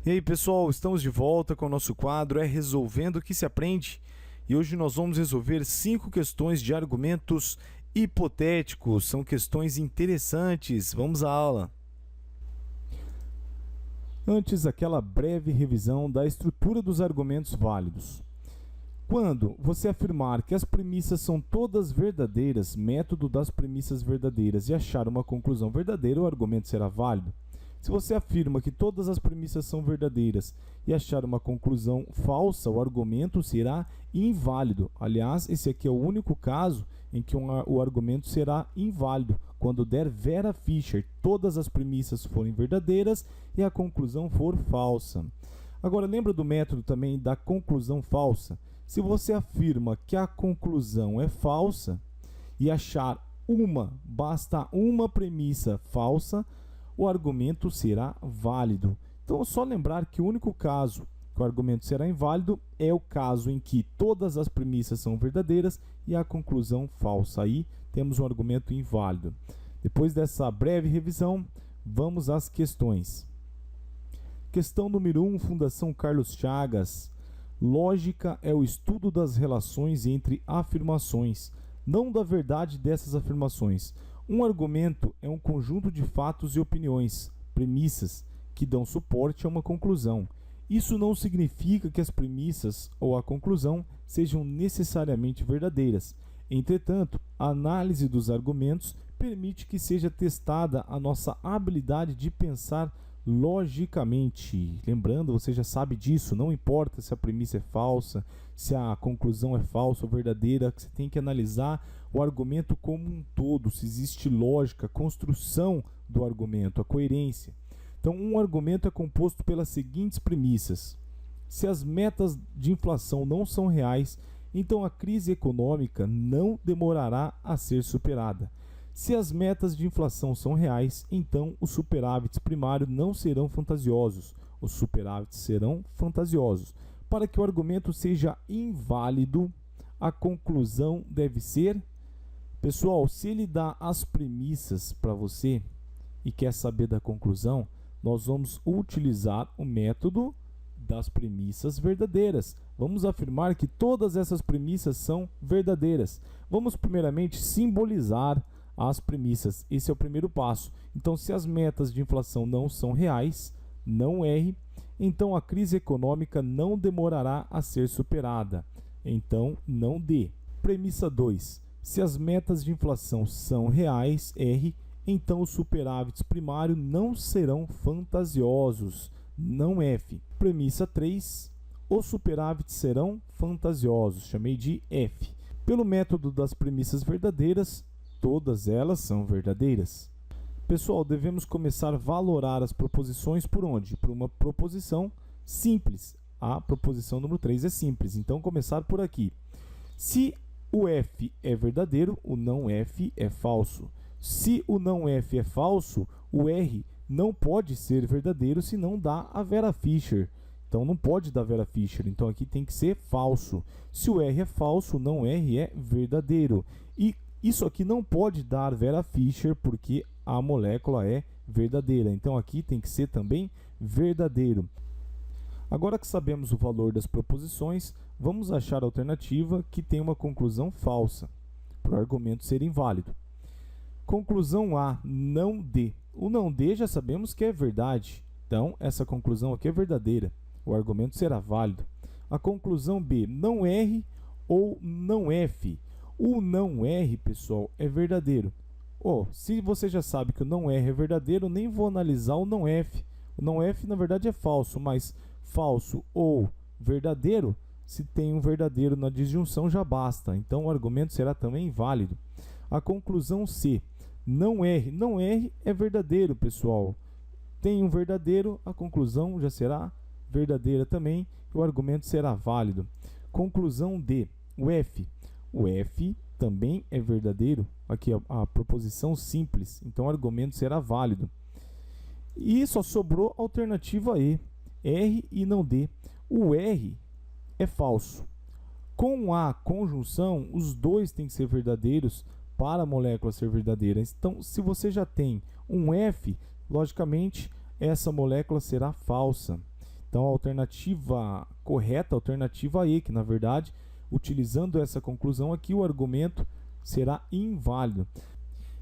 E aí, pessoal, estamos de volta com o nosso quadro Resolvendo o que se aprende. E hoje nós vamos resolver 5 questões de argumentos hipotéticos. São questões interessantes. Vamos à aula. Antes, aquela breve revisão da estrutura dos argumentos válidos. Quando você afirmar que as premissas são todas verdadeiras, método das premissas verdadeiras, e achar uma conclusão verdadeira, o argumento será válido. Se você afirma que todas as premissas são verdadeiras e achar uma conclusão falsa, o argumento será inválido. Aliás, esse aqui é o único caso em que o argumento será inválido, quando der Vera Fischer, todas as premissas forem verdadeiras e a conclusão for falsa. Agora, lembra do método também da conclusão falsa? Se você afirma que a conclusão é falsa e achar basta uma premissa falsa, o argumento será válido. Então, é só lembrar que o único caso que o argumento será inválido é o caso em que todas as premissas são verdadeiras e a conclusão falsa. Aí temos um argumento inválido. Depois dessa breve revisão, vamos às questões. Questão número 1, Fundação Carlos Chagas. Lógica é o estudo das relações entre afirmações, não da verdade dessas afirmações. Um argumento é um conjunto de fatos e opiniões, premissas, que dão suporte a uma conclusão. Isso não significa que as premissas ou a conclusão sejam necessariamente verdadeiras. Entretanto, a análise dos argumentos permite que seja testada a nossa habilidade de pensar logicamente. Lembrando, você já sabe disso, não importa se a premissa é falsa, se a conclusão é falsa ou verdadeira, você tem que analisar o argumento como um todo, se existe lógica, construção do argumento, a coerência. Então, um argumento é composto pelas seguintes premissas. Se as metas de inflação não são reais, então a crise econômica não demorará a ser superada. Se as metas de inflação são reais, então os superávites primários não serão fantasiosos. Os superávites serão fantasiosos. Para que o argumento seja inválido, a conclusão deve ser... Pessoal, se ele dá as premissas para você e quer saber da conclusão, nós vamos utilizar o método das premissas verdadeiras. Vamos afirmar que todas essas premissas são verdadeiras. Vamos primeiramente simbolizar as premissas. Esse é o primeiro passo. Então, se as metas de inflação não são reais, não erre. Então, a crise econômica não demorará a ser superada. Então, não dê. Premissa 2. Se as metas de inflação são reais, erre. Então, os superávites primários não serão fantasiosos. Não F. Premissa 3. Os superávites serão fantasiosos. Chamei de F. Pelo método das premissas verdadeiras, todas elas são verdadeiras. Pessoal, devemos começar a valorar as proposições por onde? Por uma proposição simples. A proposição número 3 é simples, então começar por aqui. Se o F é verdadeiro, o não F é falso. Se o não F é falso, o R não pode ser verdadeiro se não dá a Vera Fischer. Então não pode dar Vera Fischer, então aqui tem que ser falso. Se o R é falso, o não R é verdadeiro. E isso aqui não pode dar Vera Fischer porque a molécula é verdadeira. Então aqui tem que ser também verdadeiro. Agora que sabemos o valor das proposições, vamos achar a alternativa que tem uma conclusão falsa, para o argumento ser inválido. Conclusão A, não D. O não D já sabemos que é verdade. Então essa conclusão aqui é verdadeira. O argumento será válido. A conclusão B, não R ou não F. O não R, pessoal, é verdadeiro. Se você já sabe que o não R é verdadeiro, nem vou analisar o não F. O não F, na verdade, é falso, mas falso ou verdadeiro, se tem um verdadeiro na disjunção, já basta. Então, o argumento será também válido. A conclusão C, não R. Não R é verdadeiro, pessoal. Tem um verdadeiro, a conclusão já será verdadeira também, e o argumento será válido. Conclusão D, o F. O F também é verdadeiro. Aqui a proposição simples. Então o argumento será válido. E só sobrou a alternativa E. R e não D. O R é falso. Com a conjunção, os dois têm que ser verdadeiros para a molécula ser verdadeira. Então, se você já tem um F, logicamente, essa molécula será falsa. Então a alternativa correta, a alternativa E, que na verdade, utilizando essa conclusão aqui, o argumento será inválido.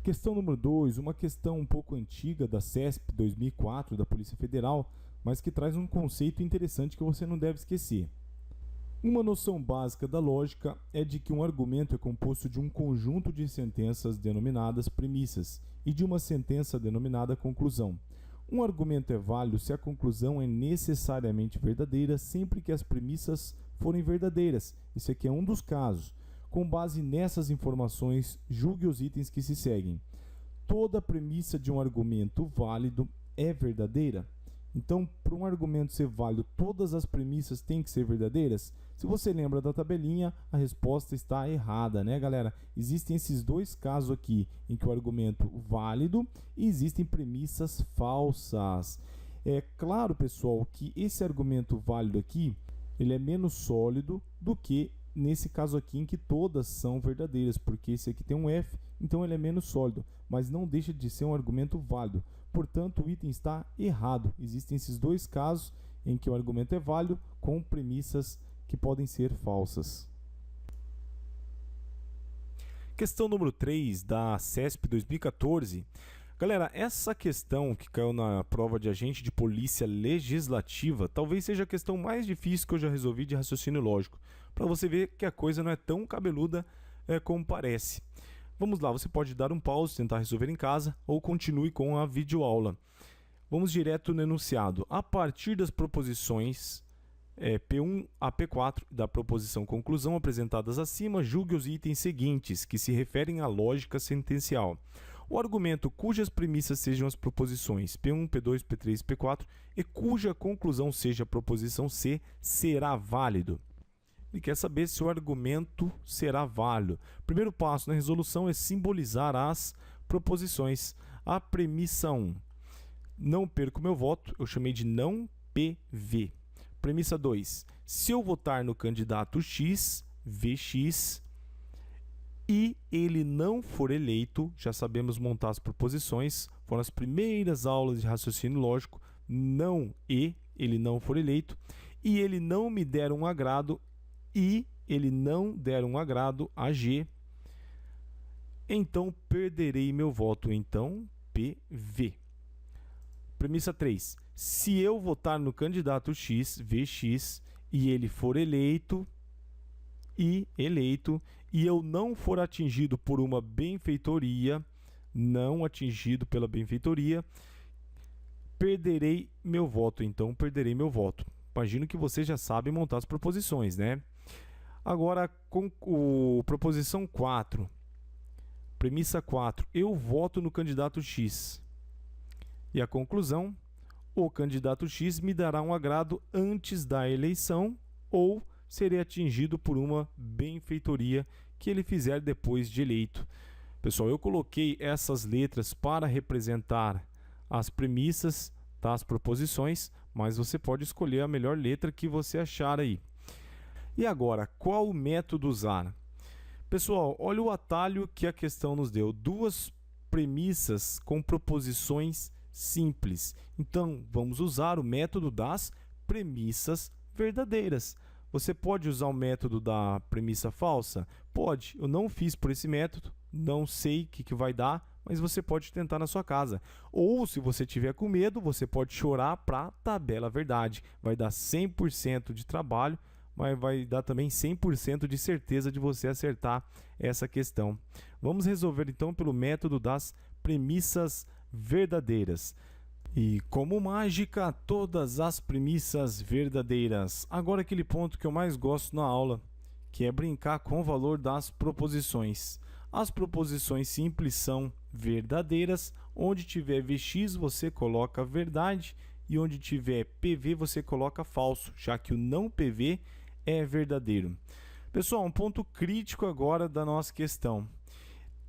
Questão número 2, uma questão um pouco antiga da CESP 2004, da Polícia Federal, mas que traz um conceito interessante que você não deve esquecer. Uma noção básica da lógica é de que um argumento é composto de um conjunto de sentenças denominadas premissas e de uma sentença denominada conclusão. Um argumento é válido se a conclusão é necessariamente verdadeira sempre que as premissas forem verdadeiras. Esse aqui é um dos casos. Com base nessas informações, julgue os itens que se seguem. Toda premissa de um argumento válido é verdadeira? Então, para um argumento ser válido, todas as premissas têm que ser verdadeiras? Se você lembra da tabelinha, a resposta está errada, né, galera? Existem esses dois casos aqui, em que o argumento válido e existem premissas falsas. É claro, pessoal, que esse argumento válido aqui, ele é menos sólido do que nesse caso aqui em que todas são verdadeiras, porque esse aqui tem um F, então ele é menos sólido, mas não deixa de ser um argumento válido. Portanto, o item está errado. Existem esses dois casos em que o argumento é válido com premissas que podem ser falsas. Questão número 3 da CESP 2014. Galera, essa questão que caiu na prova de agente de polícia legislativa talvez seja a questão mais difícil que eu já resolvi de raciocínio lógico, para você ver que a coisa não é tão cabeluda como parece. Vamos lá, você pode dar um pause, tentar resolver em casa ou continue com a videoaula. Vamos direto no enunciado. A partir das proposições P1 a P4 da proposição conclusão apresentadas acima, julgue os itens seguintes, que se referem à lógica sentencial. O argumento cujas premissas sejam as proposições P1, P2, P3 e P4 e cuja conclusão seja a proposição C será válido. Ele quer saber se o argumento será válido. O primeiro passo na resolução é simbolizar as proposições. A premissa 1, não perco meu voto, eu chamei de não PV. Premissa 2, se eu votar no candidato X, VX, e ele não for eleito, já sabemos montar as proposições, foram as primeiras aulas de raciocínio lógico, não e, ele não for eleito, e ele não me der um agrado, e ele não der um agrado a G, então perderei meu voto, então PV. Premissa 3, se eu votar no candidato X, VX, e ele for eleito, e eu não for atingido por uma benfeitoria, não atingido pela benfeitoria, perderei meu voto, então perderei meu voto. Imagino que vocês já sabem montar as proposições, né? Agora, com proposição 4, premissa 4, eu voto no candidato X. E a conclusão, o candidato X me dará um agrado antes da eleição ou serei atingido por uma benfeitoria que ele fizer depois de eleito. Pessoal, eu coloquei essas letras para representar as premissas das proposições, mas você pode escolher a melhor letra que você achar aí. E agora, qual método usar? Pessoal, olha o atalho que a questão nos deu. Duas premissas com proposições simples. Então, vamos usar o método das premissas verdadeiras. Você pode usar o método da premissa falsa? Pode. Eu não fiz por esse método, não sei o que vai dar, mas você pode tentar na sua casa. Ou, se você tiver com medo, você pode chorar para a tabela verdade. Vai dar 100% de trabalho, mas vai dar também 100% de certeza de você acertar essa questão. Vamos resolver então pelo método das premissas verdadeiras. E como mágica, todas as premissas verdadeiras. Agora aquele ponto que eu mais gosto na aula, que é brincar com o valor das proposições. As proposições simples são verdadeiras, onde tiver VX você coloca verdade e onde tiver PV você coloca falso, já que o não PV é verdadeiro. Pessoal, um ponto crítico agora da nossa questão.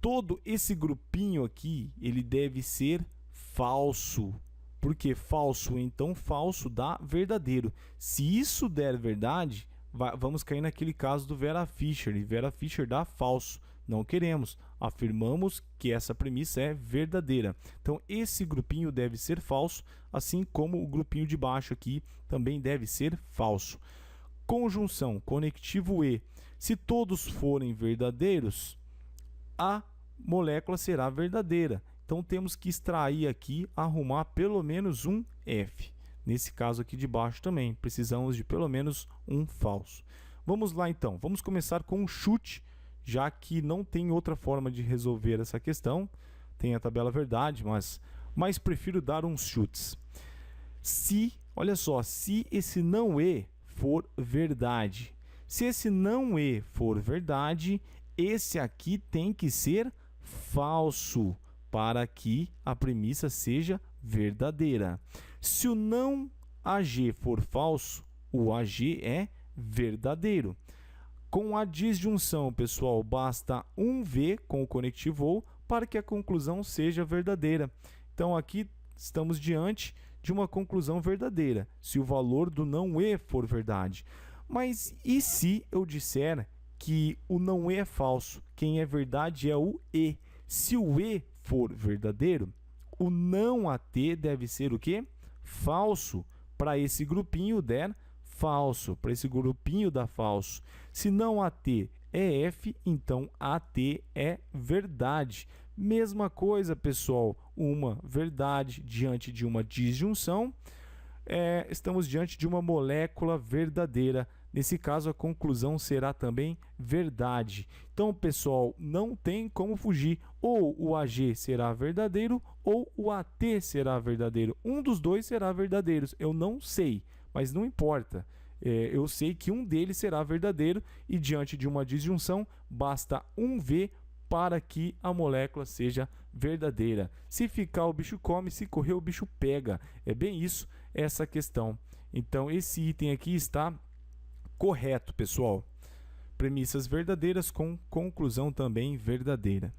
Todo esse grupinho aqui, ele deve ser falso. Porque falso, então falso dá verdadeiro. Se isso der verdade, vamos cair naquele caso do Vera Fischer. E Vera Fischer dá falso. Não queremos. Afirmamos que essa premissa é verdadeira. Então, esse grupinho deve ser falso, assim como o grupinho de baixo aqui também deve ser falso. Conjunção, conectivo E. Se todos forem verdadeiros, a molécula será verdadeira. Então, temos que extrair aqui, arrumar pelo menos um F. Nesse caso aqui de baixo também, precisamos de pelo menos um falso. Vamos lá então, vamos começar com um chute, já que não tem outra forma de resolver essa questão. Tem a tabela verdade, mas prefiro dar uns chutes. Se, olha só, se esse não E for verdade, se esse não E for verdade, esse aqui tem que ser falso para que a premissa seja verdadeira. Se o não AG for falso, o AG é verdadeiro. Com a disjunção, pessoal, basta um V com o conectivo OU para que a conclusão seja verdadeira. Então, aqui estamos diante de uma conclusão verdadeira, se o valor do não E for verdade. Mas e se eu disser que o não E é falso? Quem é verdade é o E. Se o E for verdadeiro, o não AT deve ser o quê? Falso. Para esse grupinho der falso. Para esse grupinho dá falso. Se não AT é F, então AT é verdade. Mesma coisa, pessoal. Uma verdade diante de uma disjunção. Estamos diante de uma molécula verdadeira. Nesse caso, a conclusão será também verdade. Então, pessoal, não tem como fugir. Ou o AG será verdadeiro ou o AT será verdadeiro. Um dos dois será verdadeiro. Eu não sei, mas não importa. Eu sei que um deles será verdadeiro e diante de uma disjunção, basta um V para que a molécula seja verdadeira. Se ficar, o bicho come, se correr, o bicho pega. É bem isso, essa questão. Então, esse item aqui está correto, pessoal. Premissas verdadeiras com conclusão também verdadeira.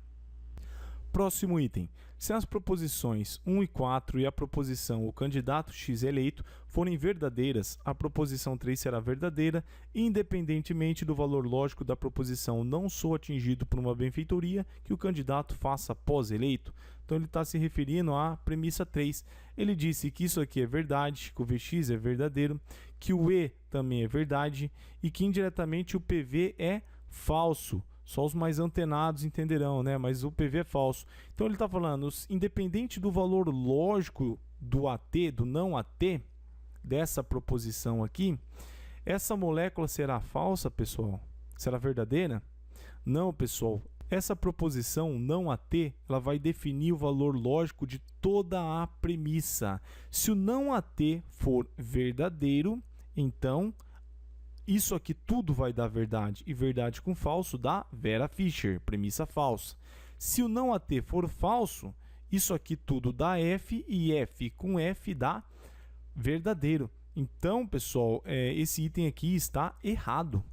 Próximo item. Se as proposições 1 e 4 e a proposição o candidato X eleito forem verdadeiras, a proposição 3 será verdadeira, independentemente do valor lógico da proposição não sou atingido por uma benfeitoria que o candidato faça pós-eleito. Então, ele está se referindo à premissa 3. Ele disse que isso aqui é verdade, que o Vx é verdadeiro, que o E também é verdade e que indiretamente o PV é falso. Só os mais antenados entenderão, né? Mas o PV é falso. Então, ele está falando, independente do valor lógico do AT, do não AT, dessa proposição aqui, essa molécula será falsa, pessoal? Será verdadeira? Não, pessoal. Essa proposição não AT, ela vai definir o valor lógico de toda a premissa. Se o não AT for verdadeiro, então isso aqui tudo vai dar verdade, e verdade com falso dá Vera Fischer, premissa falsa. Se o não AT for falso, isso aqui tudo dá F, e F com F dá verdadeiro. Então, pessoal, esse item aqui está errado.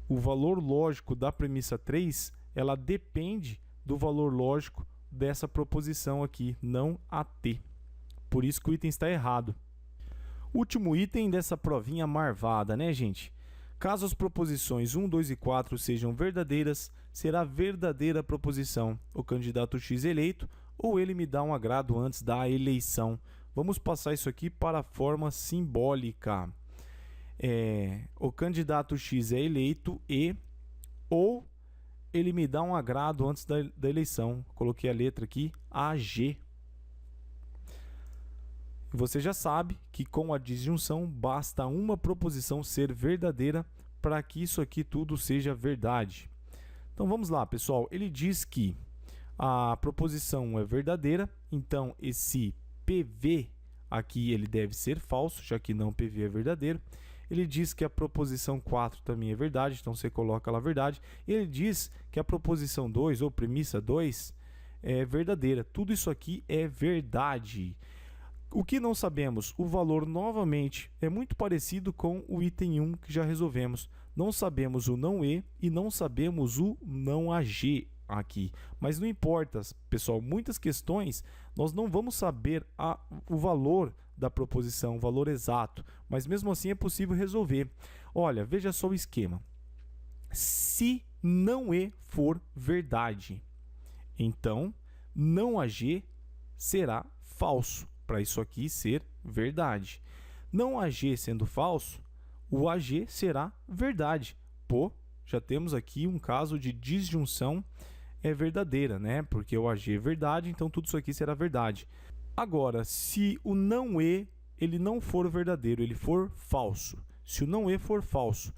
O valor lógico da premissa 3, ela depende do valor lógico dessa proposição aqui, não AT. Por isso que o item está errado. Último item dessa provinha marvada, né, gente? Caso as proposições 1, 2 e 4 sejam verdadeiras, será verdadeira a proposição o candidato X eleito ou ele me dá um agrado antes da eleição. Vamos passar isso aqui para a forma simbólica. O candidato X é eleito e ou ele me dá um agrado antes da eleição. Coloquei a letra aqui, AG. Você já sabe que com a disjunção basta uma proposição ser verdadeira para que isso aqui tudo seja verdade. Então vamos lá, pessoal. Ele diz que a proposição é verdadeira, então esse PV aqui ele deve ser falso, já que não PV é verdadeiro. Ele diz que a proposição 4 também é verdade, então você coloca lá verdade. Ele diz que a proposição 2 ou premissa 2 é verdadeira. Tudo isso aqui é verdade. O que não sabemos? O valor, novamente, é muito parecido com o item 1 que já resolvemos. Não sabemos o não E e não sabemos o não AG aqui. Mas não importa, pessoal, muitas questões nós não vamos saber o valor da proposição, o valor exato. Mas mesmo assim é possível resolver. Olha, veja só o esquema. se não E for verdade. Então, não AG será falso, para isso aqui ser verdade. Não AG sendo falso, o AG será verdade. Pô, já temos aqui um caso de disjunção verdadeira, né? Porque o AG é verdade, então tudo isso aqui será verdade. Agora, se o não E ele não for verdadeiro, ele for falso. Se o não E for falso,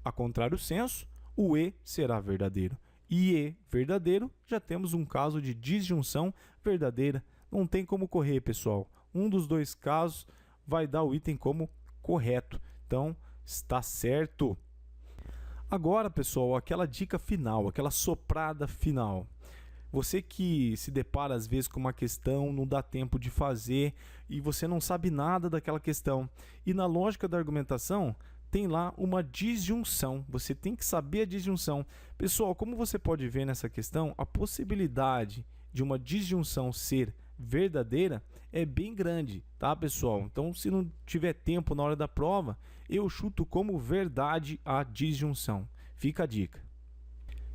a contrário senso, o E será verdadeiro. E E verdadeiro, já temos um caso de disjunção verdadeira. Não tem como correr, pessoal. Um dos dois casos vai dar o item como correto. Então, está certo. Agora, pessoal, aquela dica final, aquela soprada final. Você que se depara às vezes com uma questão, não dá tempo de fazer e você não sabe nada daquela questão. E na lógica da argumentação, tem lá uma disjunção. Você tem que saber a disjunção. Pessoal, como você pode ver nessa questão, a possibilidade de uma disjunção ser verdadeira é bem grande, tá, pessoal? Então, se não tiver tempo na hora da prova, eu chuto como verdade a disjunção. Fica a dica.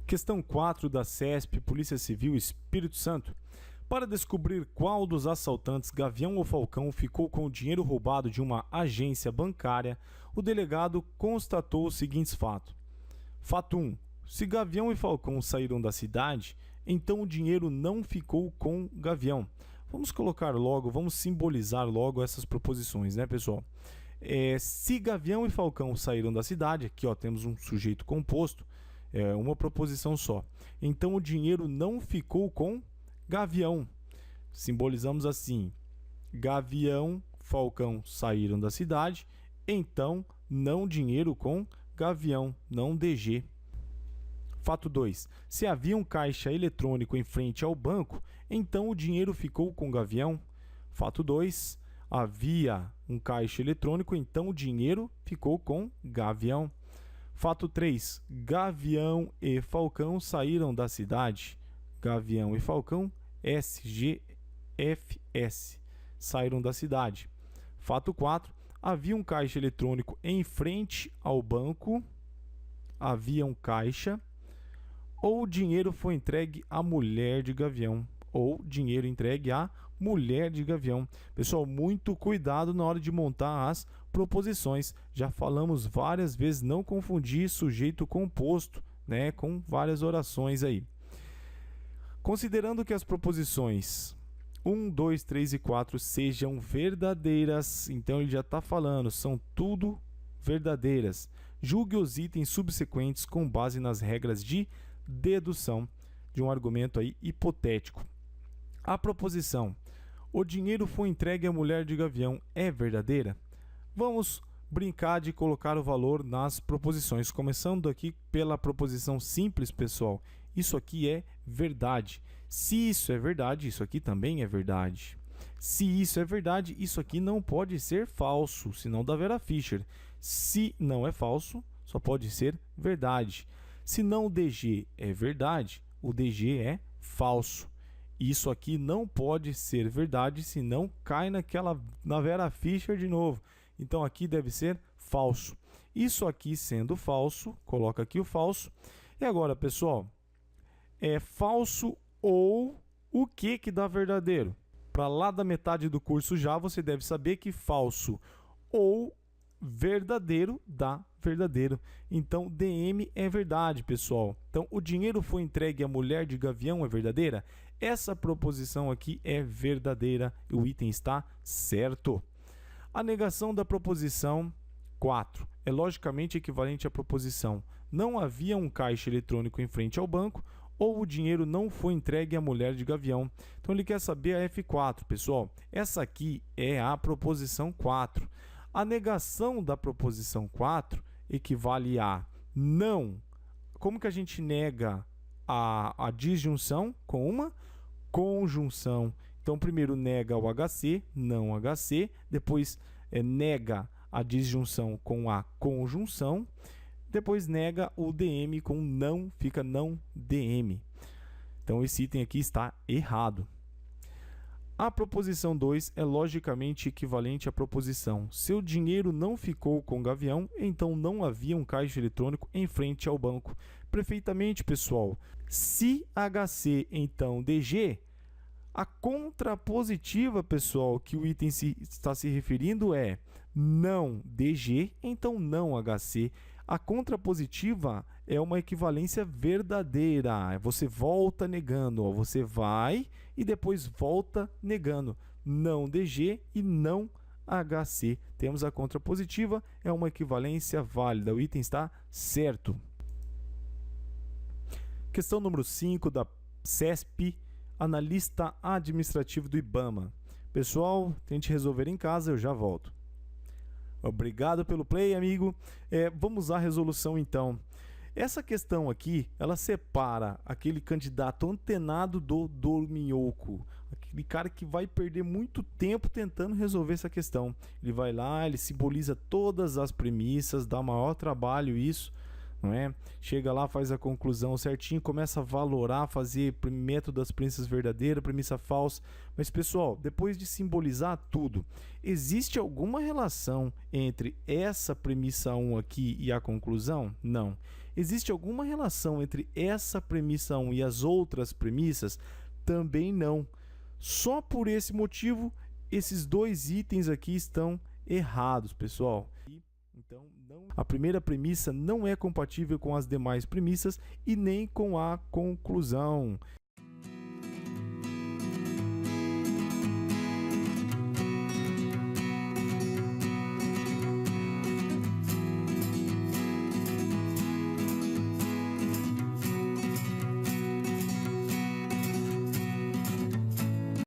Questão 4 da CESP, Polícia Civil, Espírito Santo. Para descobrir qual dos assaltantes, Gavião ou Falcão, ficou com o dinheiro roubado de uma agência bancária, o delegado constatou os seguintes fatos. Fato 1. Se Gavião e Falcão saíram da cidade, então o dinheiro não ficou com Gavião. Vamos colocar logo, vamos simbolizar logo essas proposições, né, pessoal? Se Gavião e Falcão saíram da cidade, aqui ó, temos um sujeito composto, uma proposição só. Então o dinheiro não ficou com Gavião. Simbolizamos assim: Gavião, Falcão saíram da cidade, então não dinheiro com Gavião, não DG. Fato 2. Se havia um caixa eletrônico em frente ao banco, então o dinheiro ficou com Gavião. Fato 2. Havia um caixa eletrônico, então o dinheiro ficou com Gavião. Fato 3. Gavião e Falcão saíram da cidade. Gavião e Falcão, SGFS, saíram da cidade. Fato 4. Havia um caixa eletrônico em frente ao banco. Havia um caixa. Ou o dinheiro foi entregue à mulher de Gavião. Ou dinheiro entregue à mulher de Gavião. Pessoal, muito cuidado na hora de montar as proposições. Já falamos várias vezes, não confundir sujeito composto, né, com várias orações aí. Considerando que as proposições 1, 2, 3 e 4 sejam verdadeiras, então ele já está falando, são tudo verdadeiras. Julgue os itens subsequentes com base nas regras de dedução de um argumento aí hipotético. A proposição: o dinheiro foi entregue à mulher de Gavião é verdadeira? Vamos brincar de colocar o valor nas proposições, começando aqui pela proposição simples, pessoal. Isso aqui é verdade. Se isso é verdade, isso aqui também é verdade. Se isso é verdade, isso aqui não pode ser falso, senão da Vera Fischer. Se não é falso, só pode ser verdade. Se não o DG é verdade, o DG é falso. Isso aqui não pode ser verdade, senão cai na Vera Fischer de novo. Então aqui deve ser falso. Isso aqui sendo falso, coloca aqui o falso. E agora, pessoal, é falso ou o que dá verdadeiro? Para lá da metade do curso já, você deve saber que falso ou verdadeiro dá verdadeiro. Então, DM é verdade, pessoal. Então, o dinheiro foi entregue à mulher de Gavião é verdadeira? Essa proposição aqui é verdadeira e o item está certo. A negação da proposição 4 é logicamente equivalente à proposição: não havia um caixa eletrônico em frente ao banco ou o dinheiro não foi entregue à mulher de Gavião. Então, ele quer saber a F4, pessoal. Essa aqui é a proposição 4. A negação da proposição 4 equivale a não. Como que a gente nega a disjunção? Com uma conjunção. Então, primeiro nega o HC, não HC. Depois nega a disjunção com a conjunção. Depois nega o DM com não, fica não DM. Então, esse item aqui está errado. A proposição 2 é logicamente equivalente à proposição: seu dinheiro não ficou com o Gavião, então não havia um caixa eletrônico em frente ao banco. Perfeitamente, pessoal. Se HC, então DG, a contrapositiva, pessoal, que o item está se referindo é não DG, então não HC. A contrapositiva é uma equivalência verdadeira. Você volta negando, ó. Você vai e depois volta negando. Não DG e não HC. Temos a contrapositiva, é uma equivalência válida. O item está certo. Questão número 5 da CESP, analista administrativo do IBAMA. Pessoal, tente resolver em casa, eu já volto. Obrigado pelo play, amigo. Vamos à resolução, então. Essa questão aqui, ela separa aquele candidato antenado do dorminhoco, aquele cara que vai perder muito tempo tentando resolver essa questão. Ele vai lá, ele simboliza todas as premissas, dá maior trabalho isso, não é? Chega lá, faz a conclusão certinho, começa a valorar, fazer método das premissas verdadeiras, premissa falsa. Mas, pessoal, depois de simbolizar tudo, existe alguma relação entre essa premissa 1 aqui e a conclusão? Não. Existe alguma relação entre essa premissa 1 e as outras premissas? Também não. Só por esse motivo, esses dois itens aqui estão errados, pessoal. Então, a primeira premissa não é compatível com as demais premissas e nem com a conclusão.